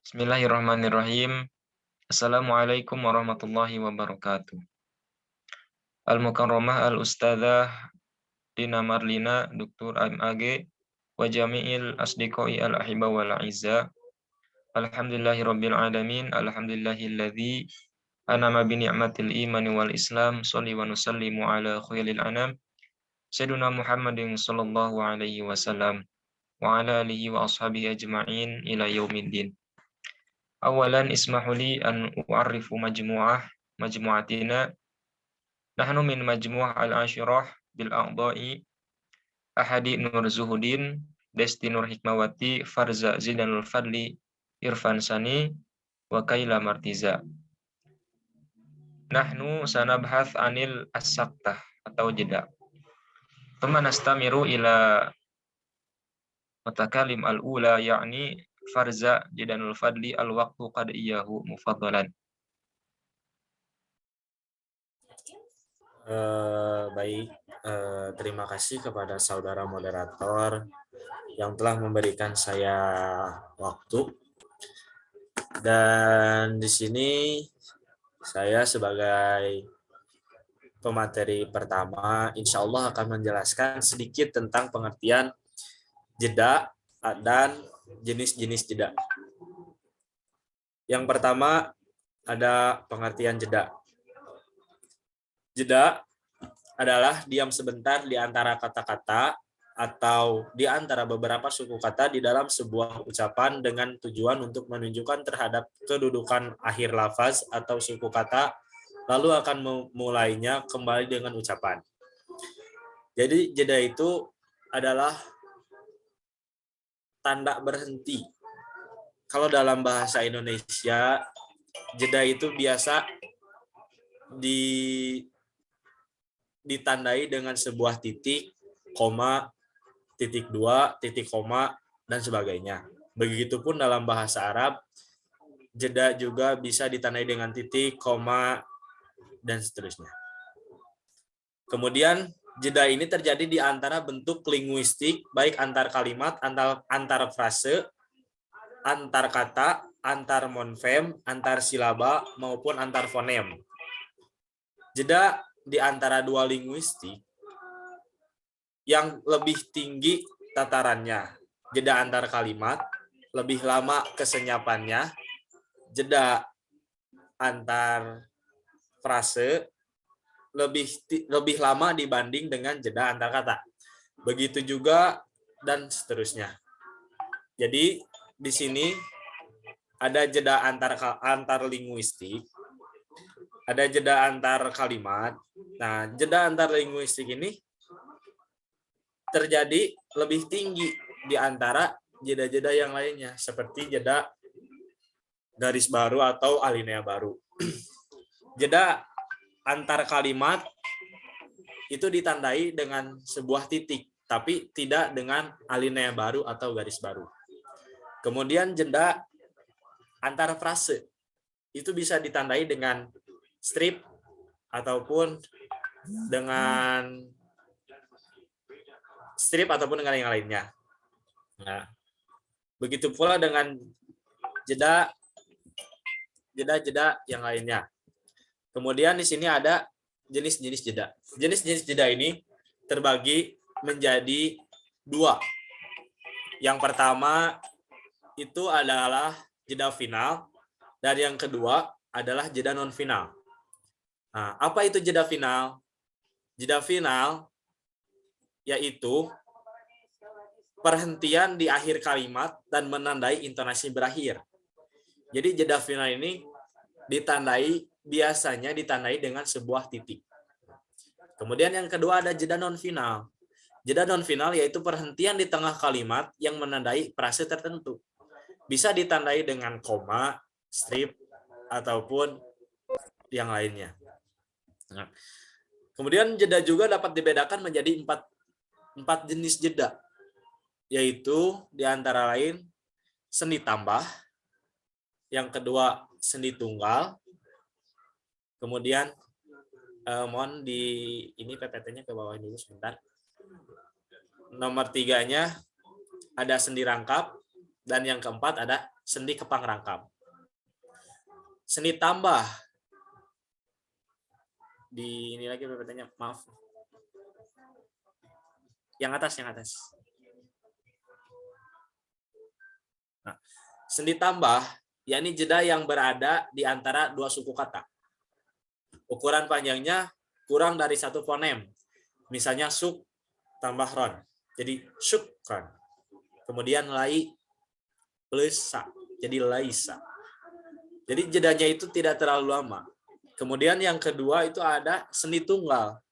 Bismillahirrahmanirrahim. Assalamualaikum warahmatullahi wabarakatuh. Al-Mukarramah Al-Ustadzah Dina Marlina Dr. MAG wa jami'il asdiqai al-ahibba wal a'izza. Alhamdulillahirabbil alamin. Alhamdulillahilladzi anama bi ni'matil imani wal islam. Shalli wa nusallimu ala khairil anam sayyidina Muhammadin sallallahu alaihi wasallam wa ala alihi wa ashabihi ajma'in ila yaumiddin. Awalan ismahuli an u'arrifu majmu'atina. Nahnu min majmu'ah al-ashirah bil a'dha'i Ahadi Nur Zuhudin, Desti Nur Hikmawati, Farza Zidanul Fadli, Irfan Sani, wa Kaila Martiza. Nahnu sanabhath anil as-saktah atau jeda. Thumma nastamiru ila mutakalim al-ula yakni Farza Zidanul Fadli al-waqtu qad iyahu mufaddalan. Baik, terima kasih kepada saudara moderator yang telah memberikan saya waktu. Dan di sini saya sebagai pemateri pertama, insya Allah akan menjelaskan sedikit tentang pengertian jeda dan jenis-jenis jeda. Yang pertama ada pengertian jeda. Jeda adalah diam sebentar di antara kata-kata atau di antara beberapa suku kata di dalam sebuah ucapan dengan tujuan untuk menunjukkan terhadap kedudukan akhir lafaz atau suku kata, lalu akan memulainya kembali dengan ucapan. Jadi jeda itu adalah tanda berhenti. Kalau dalam bahasa Indonesia, jeda itu biasa ditandai dengan sebuah titik, koma, titik dua, titik koma, dan sebagainya. Begitupun dalam bahasa Arab, jeda juga bisa ditandai dengan titik, koma, dan seterusnya. Kemudian, jeda ini terjadi di antara bentuk linguistik, baik antar kalimat, antar frase, antar kata, antar morfem, antar silaba, maupun antar fonem. Jeda di antara dua linguistik yang lebih tinggi tatarannya. Jeda antar kalimat, lebih lama kesenyapannya. Jeda antar frase, lebih lama dibanding dengan jeda antar kata. Begitu juga dan seterusnya. Jadi di sini ada jeda antar linguistik, ada jeda antar kalimat. Nah, jeda antar linguistik ini terjadi lebih tinggi di antara jeda-jeda yang lainnya, seperti jeda garis baru atau alinea baru. Jeda antar kalimat itu ditandai dengan sebuah titik, tapi tidak dengan alinea baru atau garis baru. Kemudian jeda antar frase itu bisa ditandai dengan strip ataupun dengan yang lainnya. Nah, begitu pula dengan jeda yang lainnya. Kemudian di sini ada jenis-jenis jeda. Jenis-jenis jeda ini terbagi menjadi dua. Yang pertama itu adalah jeda final, dan yang kedua adalah jeda non final. Nah, apa itu jeda final? Jeda final yaitu perhentian di akhir kalimat dan menandai intonasi berakhir. Jadi jeda final ini biasanya ditandai dengan sebuah titik. Kemudian yang kedua ada jeda non final. Jeda non final yaitu perhentian di tengah kalimat yang menandai frase tertentu. Bisa ditandai dengan koma, strip, ataupun yang lainnya. Nah, kemudian jeda juga dapat dibedakan menjadi empat jenis jeda, yaitu diantara lain sendi tambah, yang kedua sendi tunggal, kemudian mohon ini PPT-nya ke bawah dulu sebentar. Nomor 3-nya ada sendi rangkap, Dan yang keempat ada sendi kepang rangkap. Sendi tambah di ini lagi PPT-nya, maaf. Yang atas. Nah, sendi tambah yakni jeda yang berada di antara dua suku kata. Ukuran panjangnya kurang dari satu fonem. Misalnya suk tambah ron. Jadi syukran. Kemudian lai plus sa. Jadi laisa. Jadi jedanya itu tidak terlalu lama. Kemudian yang kedua itu ada sendi tunggal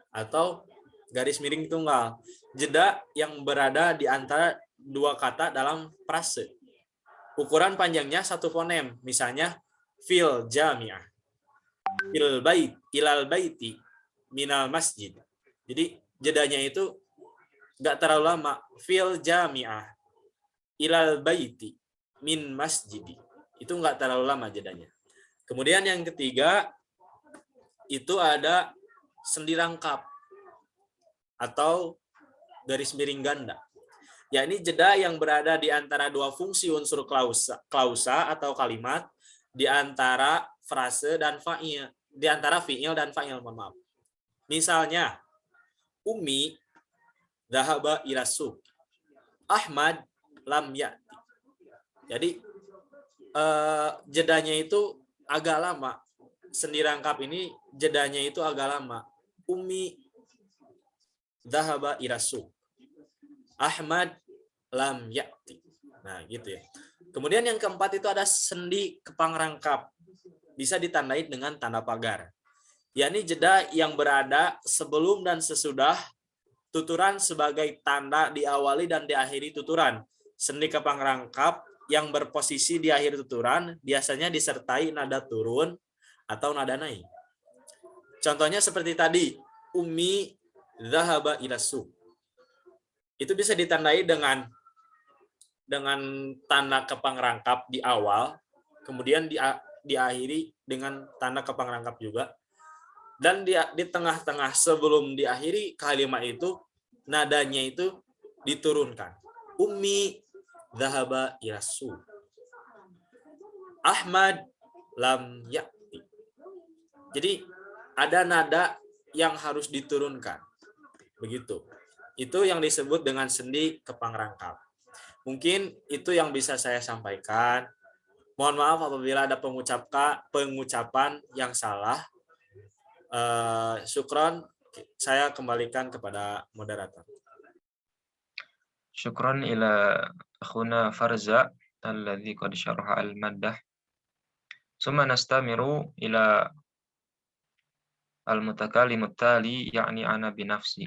atau garis miring tunggal. Jeda yang berada di antara dua kata dalam frase. Ukuran panjangnya satu fonem. Misalnya fil jami'ah. Fil bait, ilal baiti, minal masjid. Jadi jedanya itu nggak terlalu lama. Fil jami'ah, ilal baiti, min masjidi. Itu nggak terlalu lama jedanya. Kemudian yang ketiga itu ada sendi rangkap atau garis miring ganda. Yakni jeda yang berada di antara dua fungsi unsur klausa atau kalimat di antara frase dan fa'il, di antara fi'il dan fa'il, mohon maaf. Misalnya, Umi dhahaba ila suq. Ahmad lam ya'ti. Jadi jedanya itu agak lama. Sendi rangkap ini jedanya itu agak lama. Umi dhahaba ila suq. Ahmad lam ya'ti. Nah, gitu ya. Kemudian yang keempat itu ada sendi kepang rangkap. Bisa ditandai dengan tanda pagar. Yakni jeda yang berada sebelum dan sesudah tuturan sebagai tanda diawali dan diakhiri tuturan. Sendi kepang rangkap yang berposisi di akhir tuturan biasanya disertai nada turun atau nada naik. Contohnya seperti tadi, Umi dhahaba ila suq. Itu bisa ditandai dengan tanda kepang rangkap di awal, kemudian diakhiri dengan tanda kepang rangkap juga. Dan di tengah-tengah sebelum diakhiri kalimat itu, nadanya itu diturunkan. Ummi dhahaba ila suq. Ahmad lam ya'ti. Jadi ada nada yang harus diturunkan. Begitu. Itu yang disebut dengan sendi kepang rangkap. Mungkin itu yang bisa saya sampaikan. Mohon maaf apabila ada pengucapan yang salah. Syukron, saya kembalikan kepada moderator. Syukran ila akhuna Farza alladzi qad syaraha al-maddah. Summa nastamiru ila al-mutakallim at-tali ya'ni ana bi nafsi.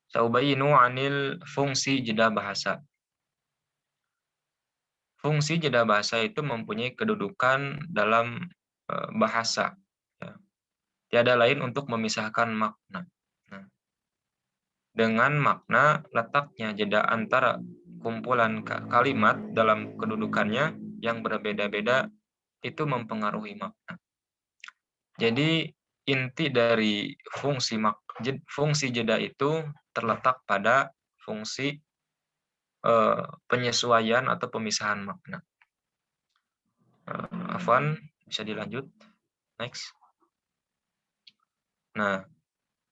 Saubayinu 'anil fungsi jeda bahasa. Fungsi jeda bahasa itu mempunyai kedudukan dalam bahasa. Ya. Tiada lain untuk memisahkan makna. Nah, dengan makna letaknya jeda antara kumpulan kalimat dalam kedudukannya yang berbeda-beda itu mempengaruhi makna. Jadi inti dari fungsi jeda itu terletak pada fungsi penyesuaian atau pemisahan makna. Afwan, bisa dilanjut. Next. Nah,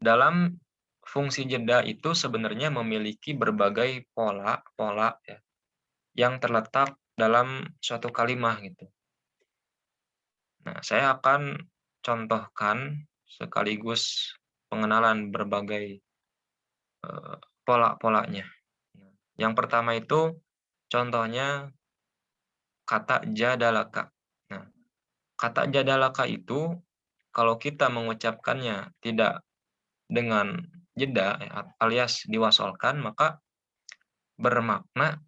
dalam fungsi jeda itu sebenarnya memiliki berbagai pola ya, yang terletak dalam suatu kalimat gitu. Nah, saya akan contohkan sekaligus pengenalan berbagai pola-polanya. Yang pertama itu contohnya kata jadalaka. Nah, kata jadalaka itu kalau kita mengucapkannya tidak dengan jeda alias diwasolkan maka bermakna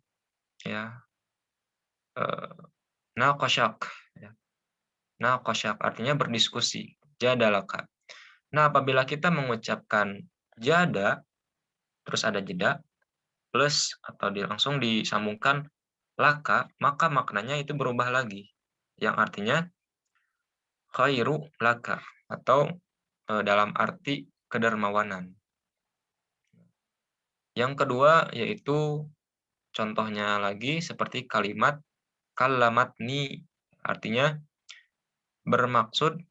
ya naqasyak ya. Naqasyak artinya berdiskusi, jadalaka. Nah, apabila kita mengucapkan jada terus ada jeda plus atau langsung disambungkan laka, maka maknanya itu berubah lagi. Yang artinya khairu laka atau dalam arti kedermawanan. Yang kedua yaitu contohnya lagi seperti kalimat kallamatni, artinya bermaksud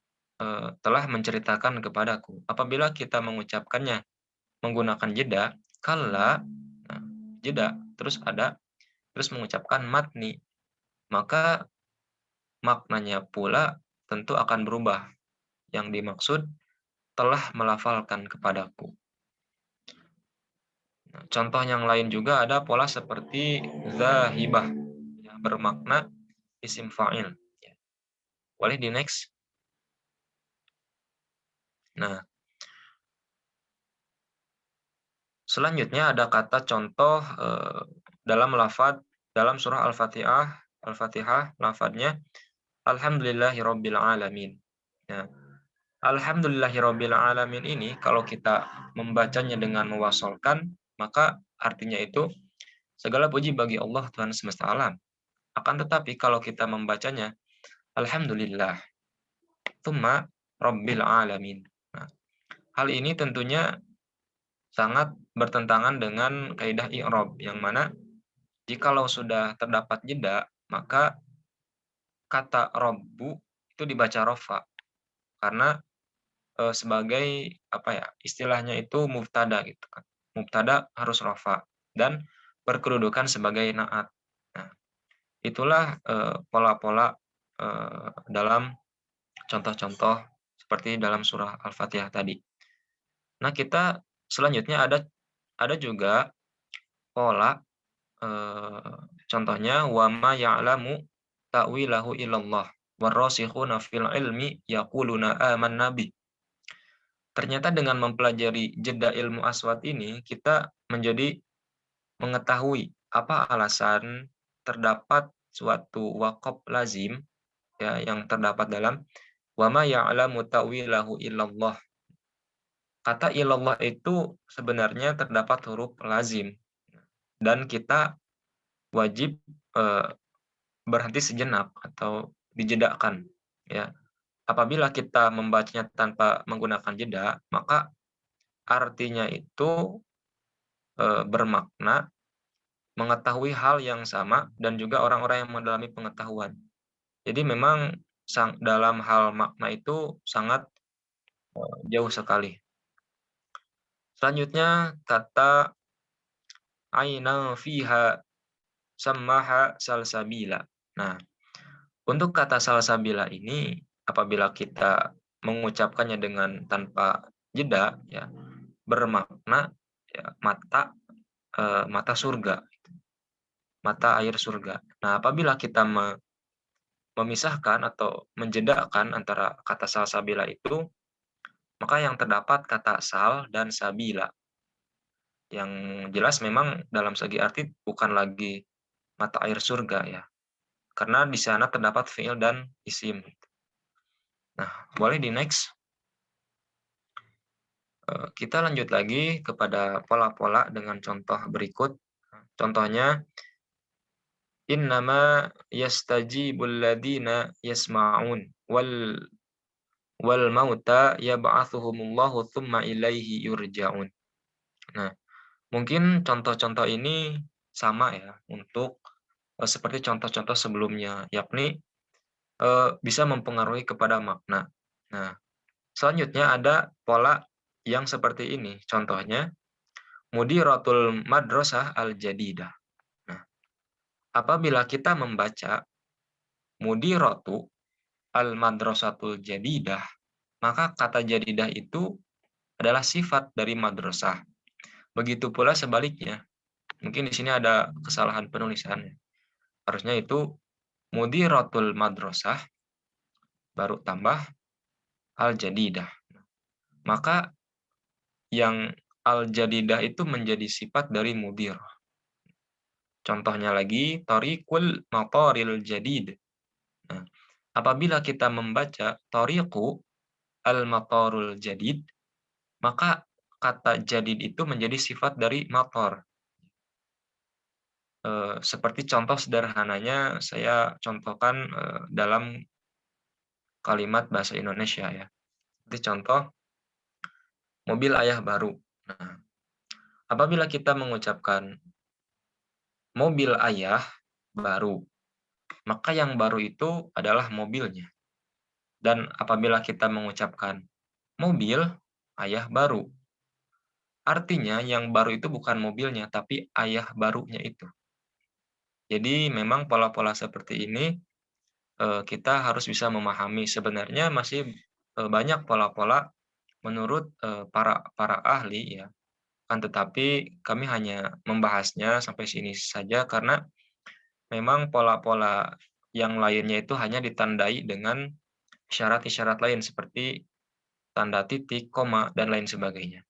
telah menceritakan kepadaku. Apabila kita mengucapkannya menggunakan jeda, kalla, nah, jeda, terus mengucapkan matni, maka maknanya pula tentu akan berubah. Yang dimaksud telah melafalkan kepadaku. Nah, contoh yang lain juga ada pola seperti zahibah, ya, bermakna isim fa'il. Ya. Boleh di next. Nah, selanjutnya ada kata contoh dalam surah Al-Fatihah lafadznya alhamdulillahirabbil alamin. Ya. Alhamdulillahirabbil alamin ini kalau kita membacanya dengan mewasolkan, maka artinya itu segala puji bagi Allah Tuhan semesta alam. Akan tetapi kalau kita membacanya alhamdulillah tsumma rabbil alamin. Nah, hal ini tentunya sangat bertentangan dengan kaidah i'rab yang mana jikalau sudah terdapat jeda, maka kata rabbu itu dibaca rafa karena sebagai apa ya, istilahnya itu mubtada gitu kan. Mubtada harus rafa dan berkedudukan sebagai naat. Nah, itulah pola-pola dalam contoh-contoh seperti dalam surah Al-Fatihah tadi. Nah, kita selanjutnya ada juga pola eee, contohnya wa ma ya'lamu ta'wilahu illallah warrasikhuna fil ilmi yaquluna amanna bih. Ternyata dengan mempelajari jeda ilmu aswad ini, kita menjadi mengetahui apa alasan terdapat suatu waqaf lazim ya yang terdapat dalam wa ma ya'lamu ta'wilahu illallah. Kata ilallah itu sebenarnya terdapat huruf lazim dan kita wajib berhenti sejenak atau dijedakan ya. Apabila kita membacanya tanpa menggunakan jeda, maka artinya itu bermakna mengetahui hal yang sama dan juga orang-orang yang mendalami pengetahuan. Jadi memang dalam hal makna itu sangat jauh sekali. Selanjutnya kata aina fiha sammaha salsabila. Nah, untuk kata salsabila ini apabila kita mengucapkannya dengan tanpa jeda ya bermakna ya mata surga, mata air surga. Nah, apabila kita memisahkan atau menjedakan antara kata salsabila itu, maka yang terdapat kata sal dan sabila. Yang jelas memang dalam segi arti bukan lagi mata air surga ya, karena di sana terdapat fiil dan isim. Nah, boleh di next. Kita lanjut lagi kepada pola-pola dengan contoh berikut. Contohnya, innama yastajibul ladina yasma'un wal mauta yab'atsuhumullahu tsumma ilaihi yurja'un. Nah, mungkin contoh-contoh ini sama ya untuk seperti contoh-contoh sebelumnya, yakni bisa mempengaruhi kepada makna. Nah, selanjutnya ada pola yang seperti ini. Contohnya, mudiratul madrasah al-jadidah. Nah, apabila kita membaca mudiratu al-madrasatul jadidah, maka kata jadidah itu adalah sifat dari madrasah. Begitu pula sebaliknya. Mungkin di sini ada kesalahan penulisan. Harusnya itu mudiratul madrasah baru tambah al-jadidah. Maka yang al-jadidah itu menjadi sifat dari mudir. Contohnya lagi tariqul mataril jadid. Nah, apabila kita membaca tariqu al-matarul jadid, maka kata jadid itu menjadi sifat dari matar. Seperti contoh sederhananya saya contohkan dalam kalimat bahasa Indonesia ya. Seperti contoh mobil ayah baru. Nah, Apabila kita mengucapkan mobil ayah baru, maka yang baru itu adalah mobilnya. Dan apabila kita mengucapkan mobil ayah baru, artinya yang baru itu bukan mobilnya, tapi ayah barunya itu. Jadi memang pola-pola seperti ini, kita harus bisa memahami. Sebenarnya masih, banyak pola-pola menurut, para para ahli ya, akan tetapi kami hanya membahasnya sampai sini saja karena memang pola-pola yang lainnya itu hanya ditandai dengan isyarat-isyarat lain seperti tanda titik, koma, dan lain sebagainya.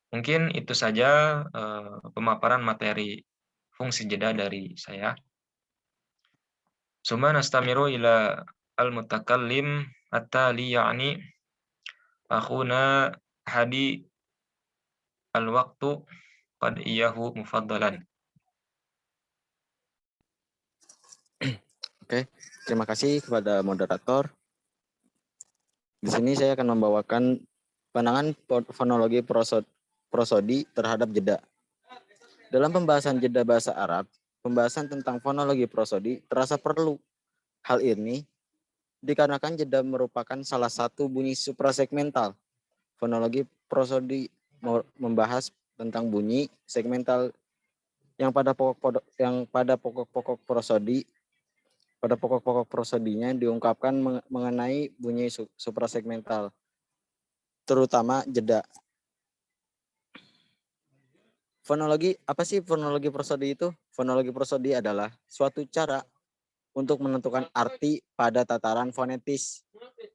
Mungkin itu saja, pemaparan materi fungsi jeda dari saya. Summa nastamiru ila al-mutakallim at-tali ya'ni akhuna Hadi al-waqtu qad iyahu mufaddalan. Oke, terima kasih kepada moderator. Di sini saya akan membawakan pandangan fonologi prosodi terhadap jeda. Dalam pembahasan jeda bahasa Arab, pembahasan tentang fonologi prosodi terasa perlu. Hal ini dikarenakan jeda merupakan salah satu bunyi suprasegmental. Fonologi prosodi membahas tentang bunyi segmental yang pada pokok-pokok prosodinya diungkapkan mengenai bunyi suprasegmental, terutama jeda. Fonologi, apa sih fonologi prosodi itu? Fonologi prosodi adalah suatu cara untuk menentukan arti pada tataran fonetis.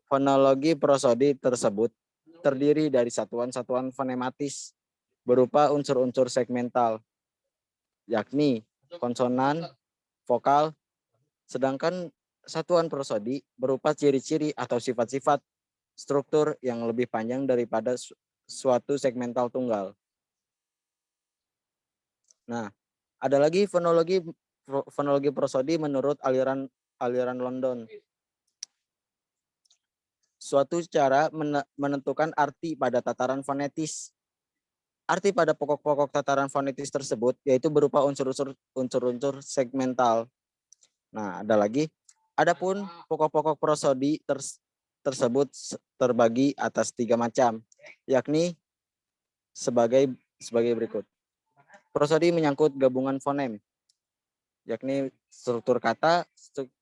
Fonologi prosodi tersebut terdiri dari satuan-satuan fonematis berupa unsur-unsur segmental, yakni konsonan, vokal, sedangkan satuan prosodi berupa ciri-ciri atau sifat-sifat struktur yang lebih panjang daripada suatu segmental tunggal. Nah, ada lagi fonologi prosodi menurut aliran London. Suatu cara menentukan arti pada tataran fonetis. Arti pada pokok-pokok tataran fonetis tersebut yaitu berupa unsur-unsur segmental. Nah, ada lagi. Adapun pokok-pokok prosodi tersebut terbagi atas 3 macam, yakni sebagai berikut. Prosodi menyangkut gabungan fonem, yakni struktur kata,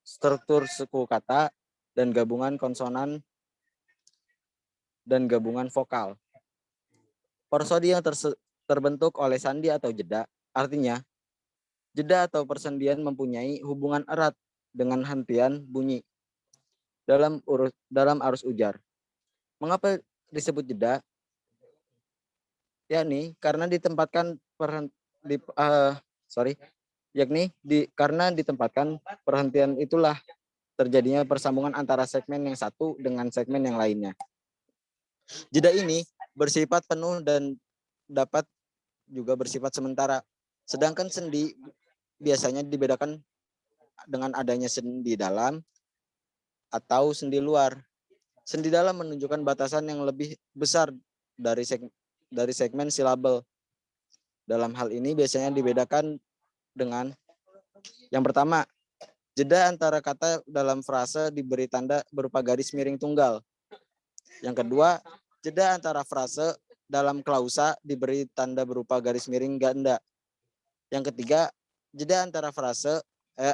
struktur suku kata, dan gabungan konsonan dan gabungan vokal. Prosodi yang terbentuk oleh sandi atau jeda, artinya jeda atau persendian mempunyai hubungan erat dengan hentian bunyi dalam arus ujar. Mengapa disebut jeda? Yakni karena ditempatkan karena ditempatkan perhentian itulah terjadinya persambungan antara segmen yang satu dengan segmen yang lainnya. Jeda ini bersifat penuh dan dapat juga bersifat sementara. Sedangkan sendi biasanya dibedakan dengan adanya sendi dalam atau sendi luar. Sendi dalam menunjukkan batasan yang lebih besar dari segmen silabel. Dalam hal ini biasanya dibedakan dengan yang pertama, jeda antara kata dalam frase diberi tanda berupa garis miring tunggal. Yang kedua, jeda antara frase dalam klausa diberi tanda berupa garis miring ganda. Yang ketiga, jeda antara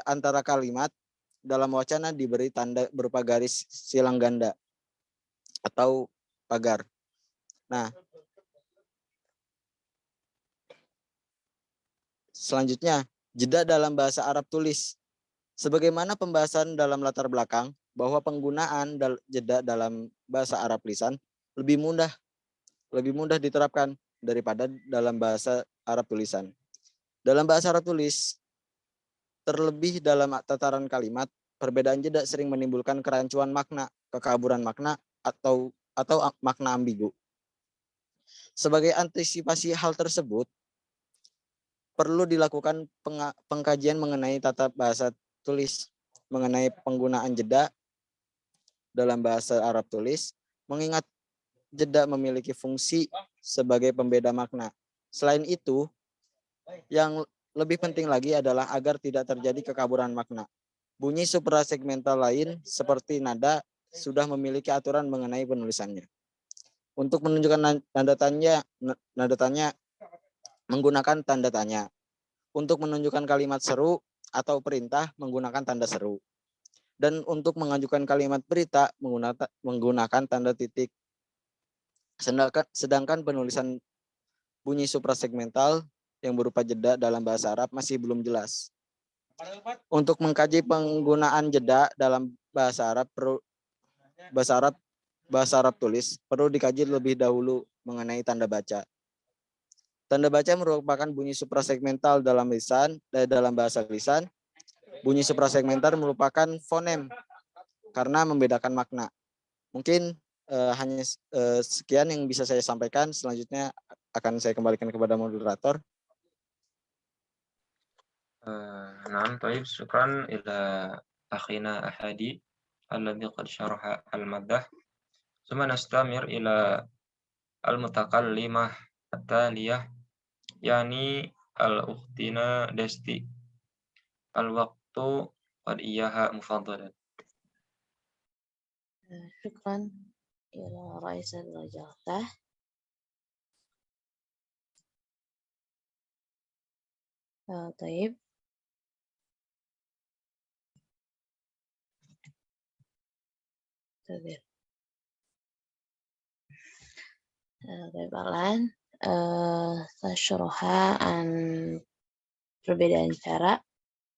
antara kalimat dalam wacana diberi tanda berupa garis silang ganda atau pagar. Nah, selanjutnya, jeda dalam bahasa Arab tulis. Sebagaimana pembahasan dalam latar belakang bahwa penggunaan jeda dalam bahasa Arab lisan lebih mudah diterapkan daripada dalam bahasa Arab tulisan. Dalam bahasa Arab tulis, terlebih dalam tataran kalimat, perbedaan jeda sering menimbulkan kerancuan makna, kekaburan makna, atau makna ambigu. Sebagai antisipasi hal tersebut, perlu dilakukan pengkajian mengenai tata bahasa tulis, mengenai penggunaan jeda dalam bahasa Arab tulis, mengingat jeda memiliki fungsi sebagai pembeda makna. Selain itu, yang lebih penting lagi adalah agar tidak terjadi kekaburan makna. Bunyi suprasegmental lain seperti nada sudah memiliki aturan mengenai penulisannya. Untuk menunjukkan nada tanya menggunakan tanda tanya. Untuk menunjukkan kalimat seru atau perintah menggunakan tanda seru. Dan untuk mengajukan kalimat berita menggunakan tanda titik. Sedangkan penulisan bunyi suprasegmental yang berupa jeda dalam bahasa Arab masih belum jelas. Untuk mengkaji penggunaan jeda dalam bahasa Arab tulis perlu dikaji lebih dahulu mengenai tanda baca. Tanda baca merupakan bunyi suprasegmental dalam bahasa lisan. Bunyi suprasegmental merupakan fonem karena membedakan makna. Mungkin hanya sekian yang bisa saya sampaikan. Selanjutnya akan saya kembalikan kepada moderator. نعم طيب شكرا إلى أخينا أحادي الذي قد شرح المادة. ثم نستمر إلى المتكلمة التالية يعني الأختنا دستي. الوقت قد إياها مفضلا. شكرا إلى رئيس الجلسة. طيب Alan syarah an perbedaan cara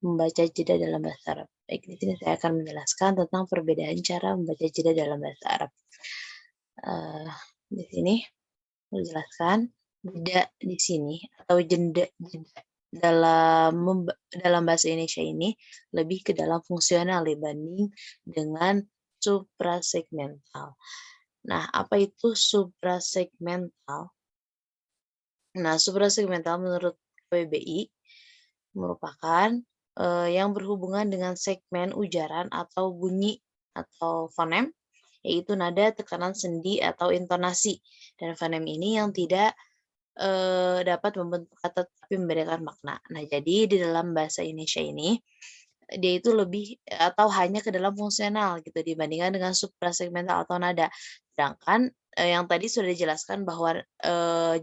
membaca jeda dalam bahasa Arab. Baik, di sini saya akan menjelaskan tentang perbedaan cara membaca jeda dalam bahasa Arab. Di sini menjelaskan jeda di sini atau jeda dalam bahasa Indonesia ini lebih ke dalam fungsional dibanding dengan suprasegmental. Nah, apa itu suprasegmental? Nah, suprasegmental menurut PBI merupakan yang berhubungan dengan segmen ujaran atau bunyi atau fonem, yaitu nada, tekanan sendi, atau intonasi. Dan fonem ini yang tidak dapat membentuk kata tapi membedakan makna. Nah, jadi di dalam bahasa Indonesia ini dia itu lebih atau hanya ke dalam fungsional gitu dibandingkan dengan suprasegmental atau nada. Sedangkan yang tadi sudah dijelaskan bahwa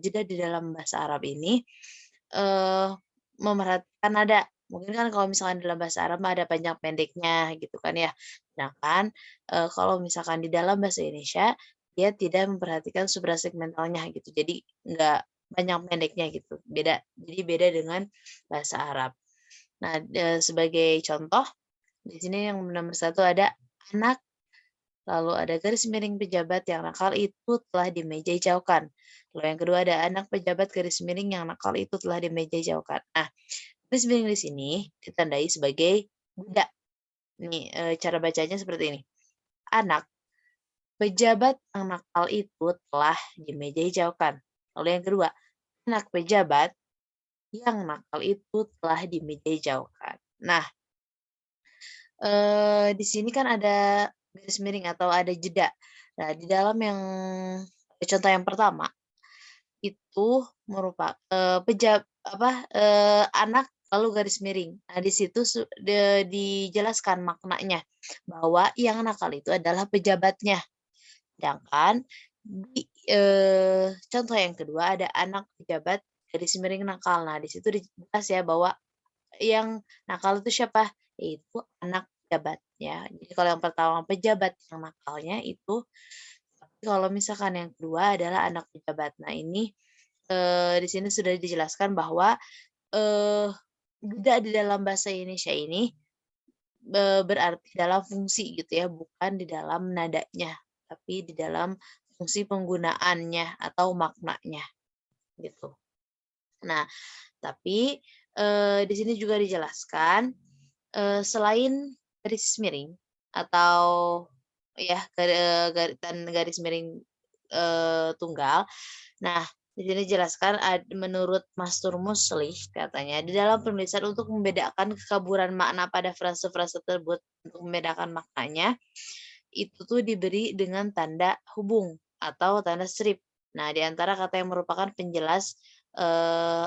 jeda di dalam bahasa Arab ini memerhatikan nada. Mungkin kan kalau misalkan dalam bahasa Arab ada panjang pendeknya gitu kan ya. Sedangkan kalau misalkan di dalam bahasa Indonesia dia tidak memperhatikan suprasegmentalnya gitu. Jadi enggak panjang pendeknya gitu. Beda. Jadi beda dengan bahasa Arab. Nah, sebagai contoh di sini yang nomor 1 ada anak, lalu ada garis miring pejabat yang nakal itu telah dimejajaukan. Lalu yang kedua ada anak pejabat garis miring yang nakal itu telah dimejajaukan. Nah, garis miring di sini ditandai sebagai budak. Ini cara bacanya seperti ini. Anak pejabat yang nakal itu telah dimejajaukan. Lalu yang kedua, anak pejabat yang nakal itu telah dimejajaukan. Nah, di sini kan ada garis miring atau ada jeda. Nah, di dalam yang contoh yang pertama itu merupakan anak lalu garis miring. Nah, di situ dijelaskan maknanya bahwa yang nakal itu adalah pejabatnya. Sedangkan di contoh yang kedua ada anak pejabat garis miring nakal. Nah, di situ dijelas ya bahwa yang nakal itu siapa? Yaitu anak pejabat ya. Jadi kalau yang pertama pejabat yang nakalnya itu, tapi kalau misalkan yang kedua adalah anak pejabat. Nah, ini di sini sudah dijelaskan bahwa beda di dalam bahasa Indonesia ini berarti dalam fungsi gitu ya, bukan di dalam nadanya, tapi di dalam fungsi penggunaannya atau maknanya gitu. Nah, tapi di sini juga dijelaskan selain garis miring atau ya garis miring tunggal. Nah, di sini dijelaskan menurut Mastur Muslih katanya di dalam penulisan untuk membedakan kekaburan makna pada frase-frase tersebut untuk membedakan maknanya itu tuh diberi dengan tanda hubung atau tanda strip. Nah, di antara kata yang merupakan penjelas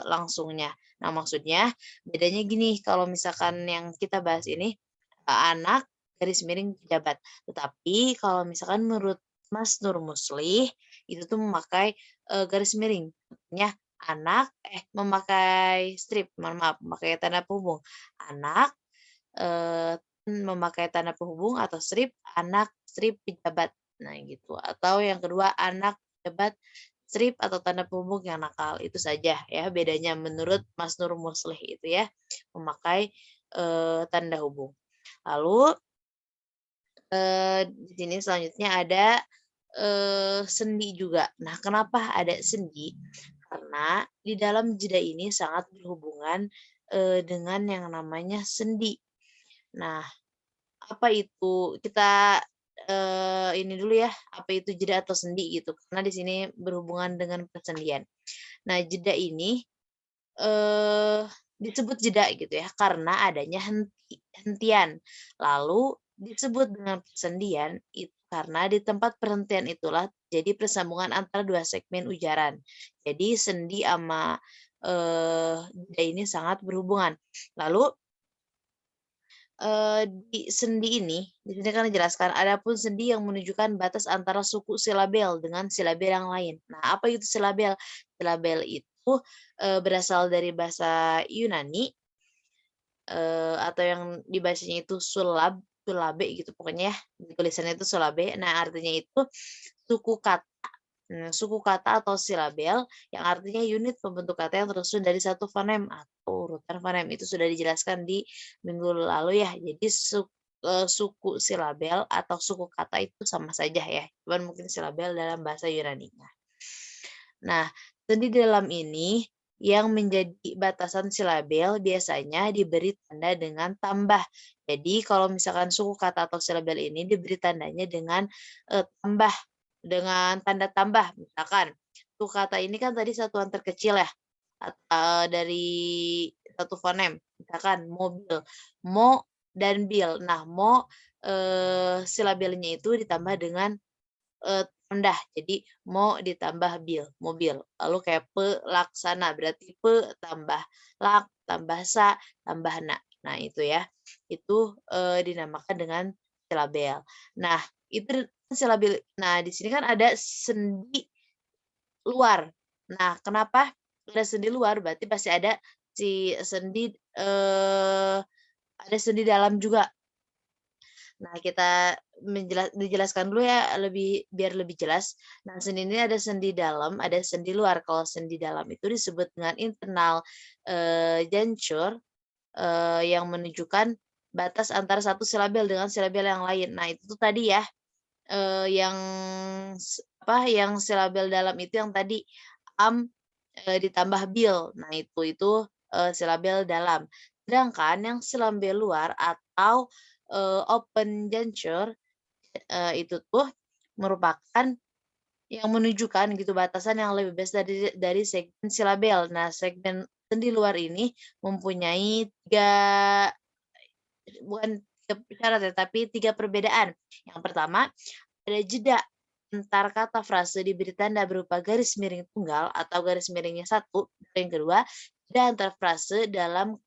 langsungnya. Nah, maksudnya bedanya gini, kalau misalkan yang kita bahas ini anak garis miring pejabat. Tetapi kalau misalkan menurut Mas Nur Muslih itu tuh memakai garis miring. Artinya anak memakai strip, mohon maaf, memakai tanda penghubung. Anak memakai tanda penghubung atau strip, anak strip pejabat. Nah, gitu. Atau yang kedua anak pejabat strip atau tanda penghubung yang nakal. Itu saja ya bedanya menurut Mas Nur Muslih itu ya, memakai tanda hubung. Lalu di sini selanjutnya ada sendi juga. Nah, kenapa ada sendi? Karena di dalam jeda ini sangat berhubungan dengan yang namanya sendi. Nah, apa itu? Kita ini dulu ya, apa itu jeda atau sendi gitu. Karena di sini berhubungan dengan persendian. Nah, jeda ini disebut jeda gitu ya, karena adanya hentian. Lalu disebut dengan persendian itu karena di tempat perhentian itulah jadi persambungan antara dua segmen ujaran. Jadi sendi sama jeda ini sangat berhubungan. Lalu di sendi ini, di sini kan dijelaskan adapun sendi yang menunjukkan batas antara suku silabel dengan silabel yang lain. Nah, apa itu silabel? Silabel itu berasal dari bahasa Yunani atau yang di bahasanya itu sulabe gitu pokoknya ya. Tulisannya itu sulabe. Nah, artinya itu suku kata. Suku kata atau silabel yang artinya unit pembentuk kata yang tersusun dari satu fonem atau urutan fonem. Itu sudah dijelaskan di minggu lalu ya. Jadi suku silabel atau suku kata itu sama saja ya. Cuman mungkin silabel dalam bahasa Yunani. Nah, sendi dalam ini yang menjadi batasan silabel biasanya diberi tanda dengan tambah. Jadi kalau misalkan suku kata atau silabel ini diberi tandanya dengan tambah, dengan tanda tambah. Misalkan suku kata ini kan tadi satuan terkecil ya, dari satu fonem. Misalkan mobil, mo dan bil. Nah, mo silabelnya itu ditambah dengan rendah. Jadi mo ditambah bil, mobil. Lalu kayak pelaksana berarti pe tambah lak tambah sa tambah na. Nah, itu ya. Itu dinamakan dengan silabel. Nah, itu silabel. Nah, di sini kan ada sendi luar. Nah, kenapa ada sendi luar? Berarti pasti ada si sendi ada sendi dalam juga. Nah, kita dijelaskan dulu ya biar lebih jelas. Nah, sendi ini ada sendi dalam, ada sendi luar. Kalau sendi dalam itu disebut dengan internal juncture yang menunjukkan batas antara satu silabel dengan silabel yang lain. Nah, itu tuh tadi ya yang yang silabel dalam itu yang tadi am ditambah bil. Nah, itu silabel dalam. Sedangkan yang silabel luar atau open juncture itu tuh merupakan yang menunjukkan gitu batasan yang lebih bebas dari segmen silabel. Nah, segmen sendi luar ini mempunyai bukan 3 syarat ya, tapi 3 perbedaan. Yang pertama, ada jeda antar kata frase diberi tanda berupa garis miring tunggal atau garis miringnya 1. Yang kedua, jeda antar frase dalam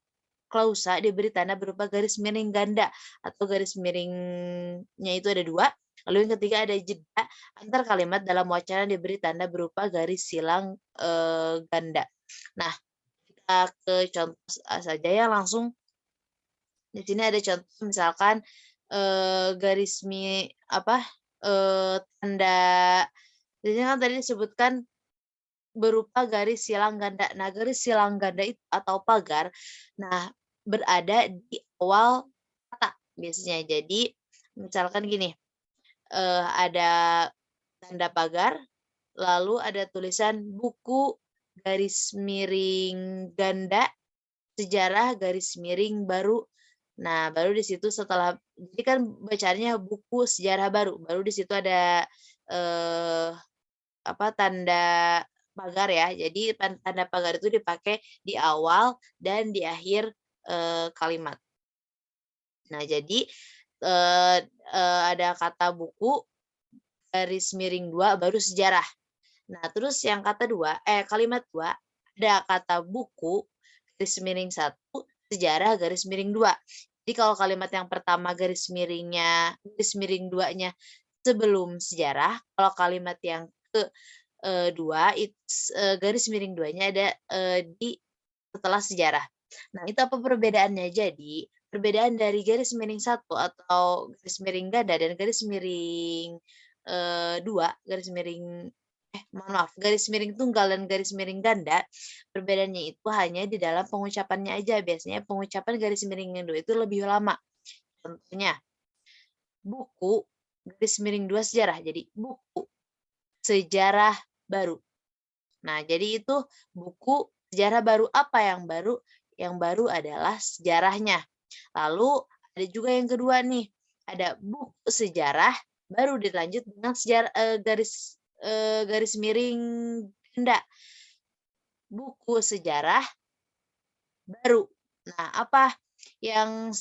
klausa diberi tanda berupa garis miring ganda atau garis miringnya itu ada 2. Lalu yang ketiga ada jeda antar kalimat dalam wacana diberi tanda berupa garis silang ganda. Nah, kita ke contoh saja ya langsung. Di sini ada contoh misalkan garis tanda di sini kan tadi disebutkan berupa garis silang ganda. Nah, garis silang ganda itu atau pagar, nah berada di awal kata biasanya. Jadi misalkan gini, ada tanda pagar, lalu ada tulisan buku garis miring ganda sejarah garis miring baru. Nah, baru di situ setelah jadi kan bacanya buku sejarah baru, baru di situ ada tanda pagar ya. Jadi tanda pagar itu dipakai di awal dan di akhir kalimat. Nah, jadi ada kata buku garis miring 2 baru sejarah. Nah, terus yang kata kalimat 2 ada kata buku, garis miring 1, sejarah, garis miring 2. Jadi kalau kalimat yang pertama garis miring 2-nya sebelum sejarah, kalau kalimat yang kedua garis miring 2-nya ada di setelah sejarah. Nah, itu apa perbedaannya? Jadi, perbedaan dari garis miring 1 atau garis miring ganda dan garis miring 2, mohon maaf, garis miring tunggal dan garis miring ganda, perbedaannya itu hanya di dalam pengucapannya aja. Biasanya pengucapan garis miring yang 2 itu lebih lama. Contohnya, buku, garis miring 2 sejarah. Jadi, buku, sejarah baru. Nah, jadi itu buku, sejarah baru. Apa yang baru? Yang baru adalah sejarahnya. Lalu ada juga yang kedua nih, ada buku sejarah, baru dilanjut dengan garis miring ganda. Buku sejarah baru. Nah, apa yang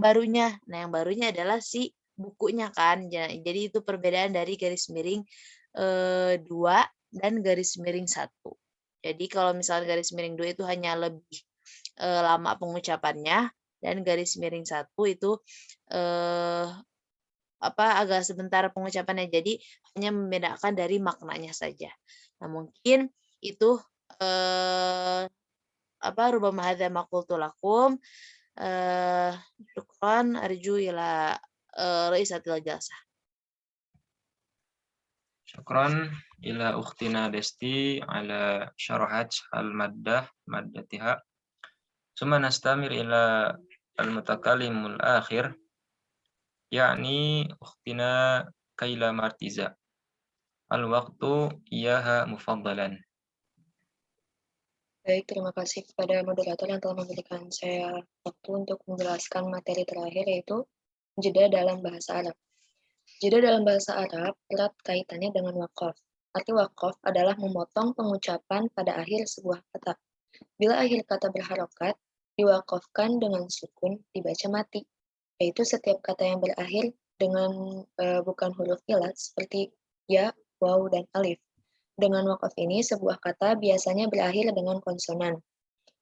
barunya? Nah, yang barunya adalah si bukunya kan. Jadi itu perbedaan dari garis miring 2 dan garis miring 1. Jadi kalau misalnya garis miring 2 itu hanya lebih lama pengucapannya, dan garis miring 1 itu agak sebentar pengucapannya. Jadi hanya membedakan dari maknanya saja. Nah, mungkin itu rubama hadza ma qultu lakum. Syukran arju ila raisatil jalsah. Syukran ila ukhtina Desti ala syarahat maddatiha. Summa nastamir ila al-mutakallimul akhir, yakni ukhtina Kaila Martiza. Al-waqtu iyaha mufaddalan. Baik, terima kasih kepada moderator yang telah memberikan saya waktu untuk menjelaskan materi terakhir, yaitu jeda dalam bahasa Arab. Jeda dalam bahasa Arab erat kaitannya dengan waqaf. Arti waqaf adalah memotong pengucapan pada akhir sebuah kata. Bila akhir kata berharokat, diwakafkan dengan sukun, dibaca mati, yaitu setiap kata yang berakhir dengan bukan huruf ilat seperti ya, waw, dan alif. Dengan wakaf ini, sebuah kata biasanya berakhir dengan konsonan.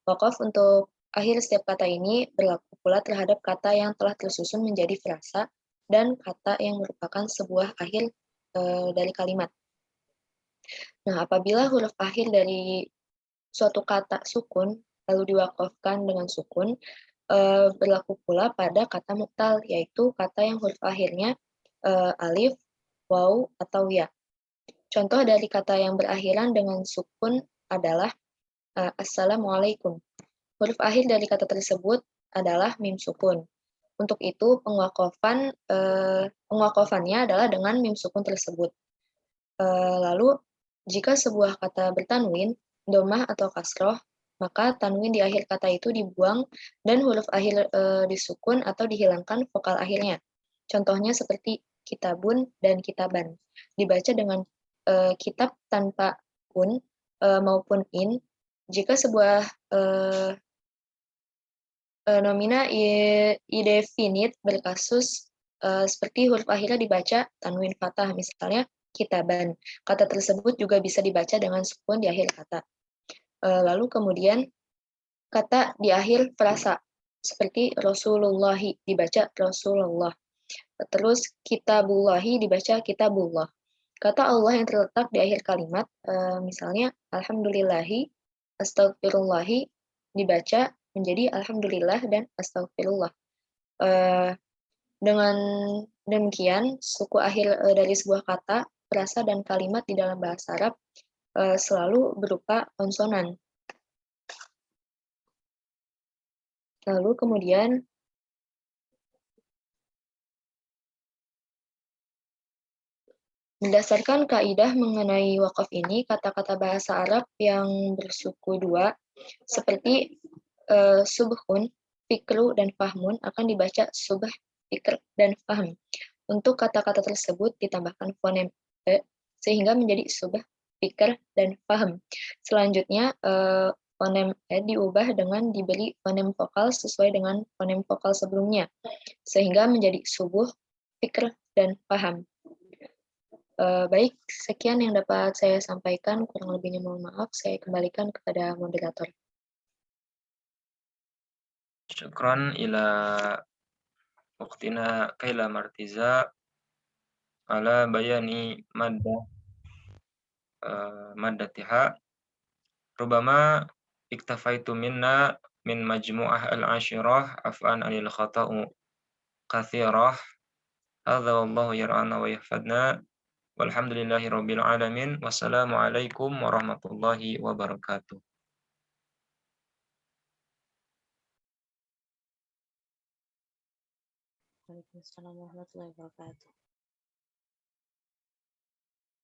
Wakaf untuk akhir setiap kata ini berlaku pula terhadap kata yang telah tersusun menjadi frasa dan kata yang merupakan sebuah akhir dari kalimat. Nah, apabila huruf akhir dari suatu kata sukun, lalu diwakafkan dengan sukun, berlaku pula pada kata muktal, yaitu kata yang huruf akhirnya alif, waw, atau ya. Contoh dari kata yang berakhiran dengan sukun adalah Assalamualaikum. Huruf akhir dari kata tersebut adalah mim sukun. Untuk itu, penguakofannya adalah dengan mim sukun tersebut. Lalu, jika sebuah kata bertanwin, domah atau kasroh, maka tanwin di akhir kata itu dibuang dan huruf akhir disukun atau dihilangkan vokal akhirnya. Contohnya seperti kitabun dan kitaban. Dibaca dengan kitab tanpa un maupun in. Jika sebuah nomina indefinite berkasus seperti huruf akhirnya dibaca tanwin fathah, misalnya kitaban. Kata tersebut juga bisa dibaca dengan sukun di akhir kata. Lalu kemudian kata di akhir frasa seperti Rasulullahi dibaca Rasulullah. Terus kitabullahi dibaca kitabullah. Kata Allah yang terletak di akhir kalimat, misalnya alhamdulillahi, astagfirullahi, dibaca menjadi alhamdulillah dan astagfirullah. Dengan demikian, suku akhir dari sebuah kata, frasa, dan kalimat di dalam bahasa Arab selalu berupa konsonan. Lalu kemudian berdasarkan kaidah mengenai wakaf ini, kata-kata bahasa Arab yang bersuku dua seperti subhun, fikru, dan fahmun akan dibaca subh, fikr, dan fahm. Untuk kata-kata tersebut ditambahkan fonem e sehingga menjadi subh, fikr, dan fahm. Selanjutnya fonem e diubah dengan diberi fonem vokal sesuai dengan fonem vokal sebelumnya sehingga menjadi subuh, fikr, dan faham. Baik, sekian yang dapat saya sampaikan. Kurang lebihnya mohon maaf. Saya kembalikan kepada moderator. Syukran ila waktina kaila martiza ala bayani maddatiha. Rubama iktafaitu minna min majmu'ah al-ashirah af'an anil khata'u kathirah. Hadza wallahu yar'ana wa yahfadna. Walhamdulillahi rabbil alamin. Wassalamualaikum warahmatullahi wabarakatuh. Waalaikumsalam warahmatullahi wabarakatuh.